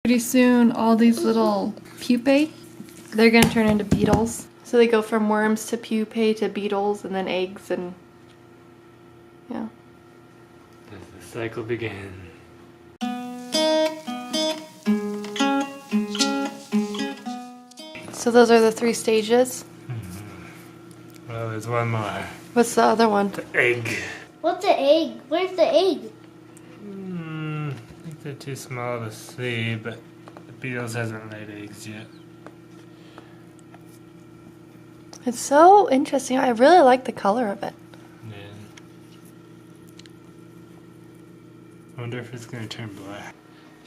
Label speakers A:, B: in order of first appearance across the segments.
A: Pretty soon, all these little pupae, they're gonna turn into beetles. So they go from worms to pupae to beetles and then eggs and yeah.
B: As the cycle begins.
A: So those are the 3 stages.
B: Well, there's one more.
A: What's the other one?
B: The egg.
C: What's the egg? Where's the egg?
B: I think they're too small to see, but the beetles hasn't laid eggs yet.
A: It's so interesting. I really like the color of it.
B: Yeah. I wonder if it's gonna turn black.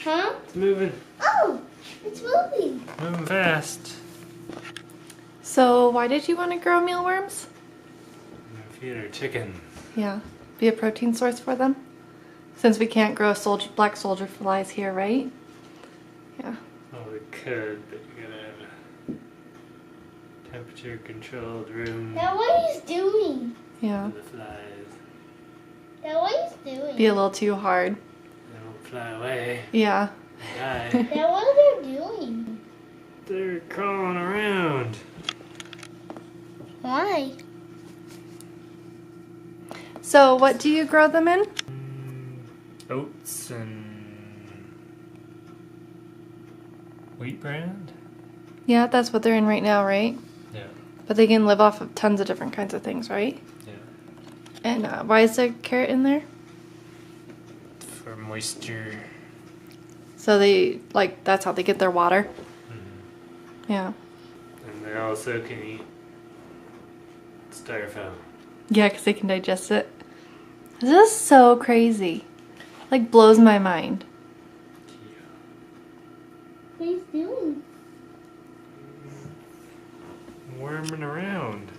C: Huh?
B: It's moving.
C: Oh, it's moving.
B: Moving fast.
A: So why did you want to grow mealworms?
B: I'm gonna feed our chickens.
A: Yeah, be a protein source for them. Since we can't grow black soldier flies here, right? Yeah.
B: Well, we could, but you gotta have a temperature controlled room
C: Now what he's doing?
A: Yeah.
B: for the flies.
C: Now what he's doing?
A: Be a little too hard.
B: They won't fly away
A: Yeah.
B: and die.
C: Now what are they doing?
B: They're crawling around.
C: Why?
A: So what do you grow them in?
B: Oats and wheat brand?
A: Yeah, that's what they're in right now, right?
B: Yeah.
A: But they can live off of tons of different kinds of things, right?
B: Yeah.
A: And why is there carrot in there?
B: For moisture.
A: So they, like, that's how they get their water? Yeah.
B: And they also can eat styrofoam.
A: Yeah, because they can digest it. This is so crazy. Like, blows my mind.
C: What he's doing?
B: Worming around.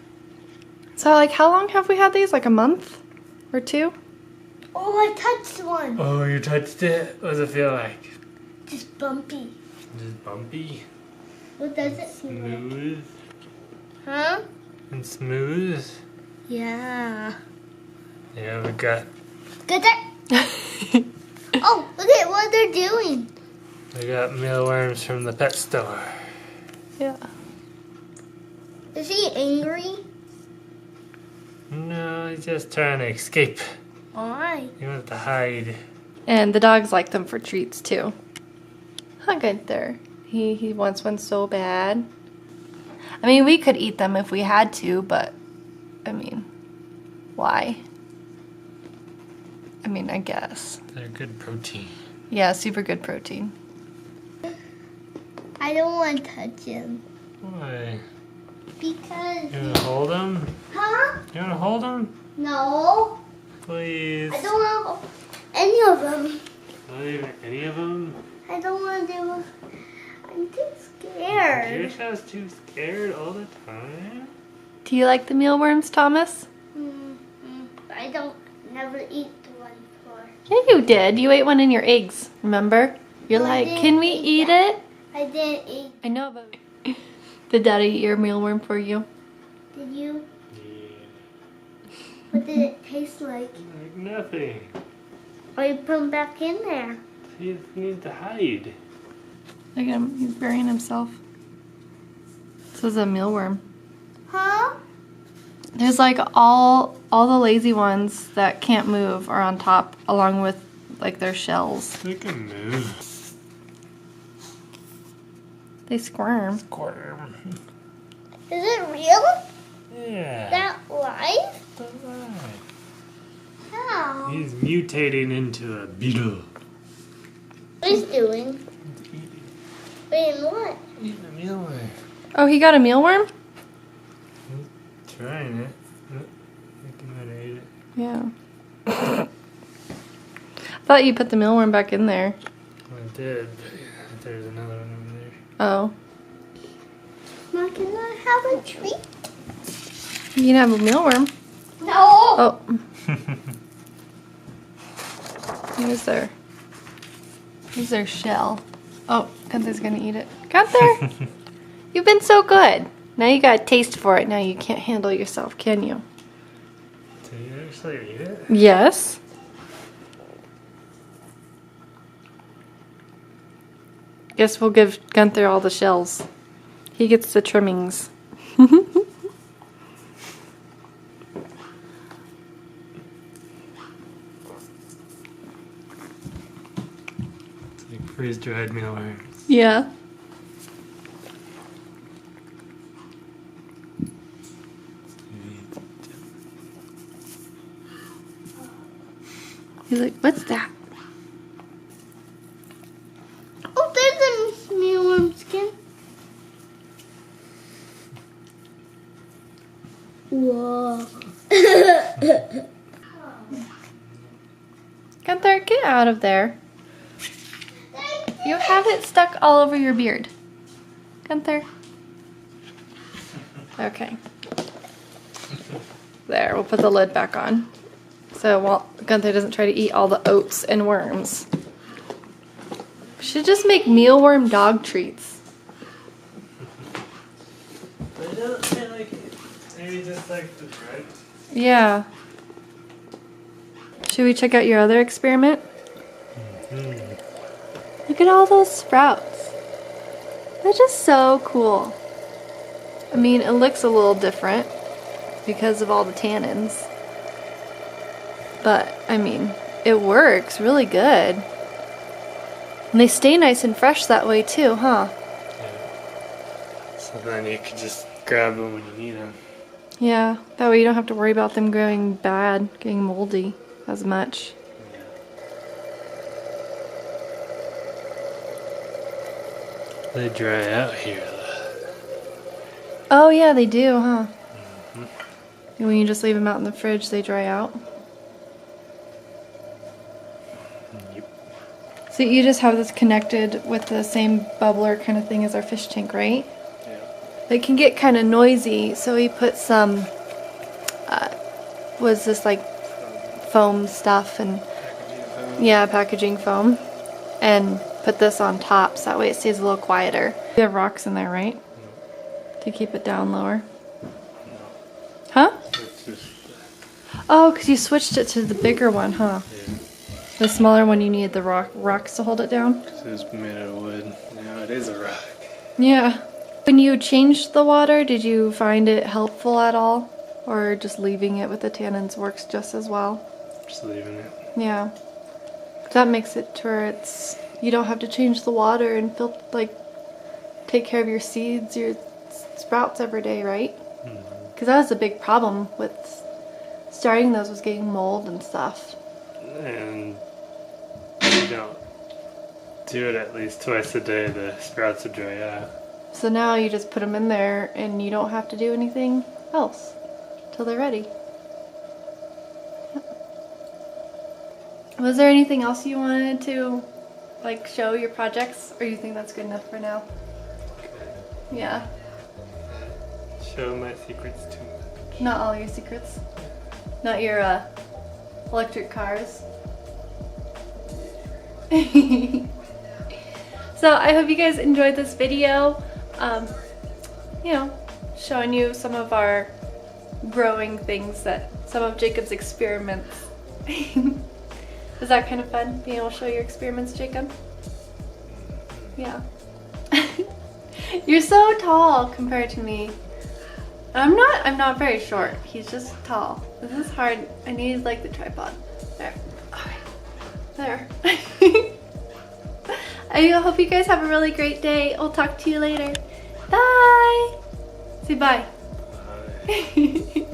A: So, like, how long have we had these? Like a month or 2?
C: Oh, I touched one.
B: Oh, you touched it? What does it feel like?
C: Just bumpy.
B: Just bumpy?
C: What does it feel like?
B: Smooth?
C: Huh?
B: And smooth?
C: Yeah.
B: Yeah, we got
C: Good there. Oh, look at what they're doing.
B: mealworms from the pet store.
A: Yeah.
C: Is he angry?
B: No, he's just trying to escape.
C: Why?
B: He wants to hide.
A: And the dogs like them for treats, too. Huh, good there. He wants one so bad. I mean, we could eat them if we had to, but, I mean, why? I mean, I guess.
B: They're good protein.
A: Yeah, super good protein.
C: I don't want to touch him.
B: Why?
C: Because...
B: You want to hold him?
C: Huh?
B: You want to hold him?
C: No.
B: Please.
C: I don't want to any of them.
B: Not even any of them?
C: I don't want to do... I'm too
B: You're
C: scared.
B: just too scared all the time?
A: Do you like the mealworms, Thomas?
C: I don't never eat one before.
A: Yeah, you did. You ate one in your eggs, remember? You're
C: No, I
A: like,
C: didn't
A: can we
C: eat
A: eat
C: that.
A: it?
C: I didn't eat.
A: I know, but did Daddy eat your mealworm for you?
C: Did you?
B: Yeah.
C: What did it taste like?
B: Like nothing.
C: Or you put him back in there?
B: He needs to hide.
A: Look at him. He's burying himself. This is a mealworm.
C: Huh?
A: There's like all the lazy ones that can't move are on top along with like their shells.
B: They can move.
A: They squirm.
B: Squirm.
C: Is it real?
B: Yeah.
C: That life?
B: That's right.
C: How?
B: He's mutating into a beetle.
C: What he's doing? Wait, what?
B: Eating a mealworm.
A: Oh, he got a mealworm?
B: Trying it. I might have ate it.
A: Yeah. I thought you put the mealworm back in there.
B: I did, but yeah, there's another one over there.
A: Oh.
C: Mom, can I have a treat?
A: You can have a mealworm.
C: No!
A: Oh. Here's their shell. Oh, Gunther's gonna eat it. Gunther! You've been so good. Now you got a taste for it. Now you can't handle yourself, can you?
B: Did you actually eat it?
A: Yes. Guess we'll give Gunther all the shells. He gets the trimmings.
B: It's like freeze-dried mealworms.
A: Yeah. He's like, what's that?
C: Oh, there's a mealworm skin. Whoa.
A: Gunther, get out of there. You have it stuck all over your beard. Gunther. Okay. There, we'll put the lid back on. So while Gunther doesn't try to eat all the oats and worms. We should just make mealworm dog treats.
B: But it doesn't feel like it. Maybe just like the bread.
A: Yeah. Should we check out your other experiment? Look at all those sprouts. They're just so cool. I mean, it looks a little different because of all the tannins. But, I mean, it works really good. And they stay nice and fresh that way too, huh?
B: Yeah. So then you can just grab them when you need them.
A: Yeah, that way you don't have to worry about them going bad, getting moldy as much.
B: They dry out here though.
A: Oh yeah, they do, huh? And when you just leave them out in the fridge, they dry out.
B: Yep.
A: So you just have this connected with the same bubbler kind of thing as our fish tank, right?
B: Yeah.
A: It can get kind of noisy, so we put some, was this like foam stuff and, yeah, packaging foam, and put this on top so that way it stays a little quieter. You have rocks in there, right? To keep it down lower. Huh?
B: It's just,
A: Oh, because you switched it to the bigger one, huh?
B: yeah.
A: The smaller one you need the rocks to hold it down?
B: It was made of wood. Now it is a rock.
A: Yeah. When you changed the water, did you find it helpful at all? Or just leaving it with the tannins works just as well?
B: Just leaving it.
A: Yeah. That makes it to where you don't have to change the water and take care of your seeds, your sprouts every day, right? Because that was a big problem with starting those, was getting mold and stuff.
B: And you don't do it at least twice a day, the sprouts will dry out.
A: So now you just put them in there and you don't have to do anything else till they're ready. Was there anything else you wanted to show your projects, or you think that's good enough for now? Yeah.
B: Show my secrets too much.
A: Not all your secrets. Not your electric cars. So I hope you guys enjoyed this video. Showing you some of our growing things, some of Jacob's experiments. Is that kind of fun, being able to show your experiments, Jacob? Yeah. You're so tall compared to me. I'm not very short. He's just tall. This is hard. I need the tripod. There. Alright. There. I hope you guys have a really great day. I'll talk to you later. Bye! Say bye.
B: Bye.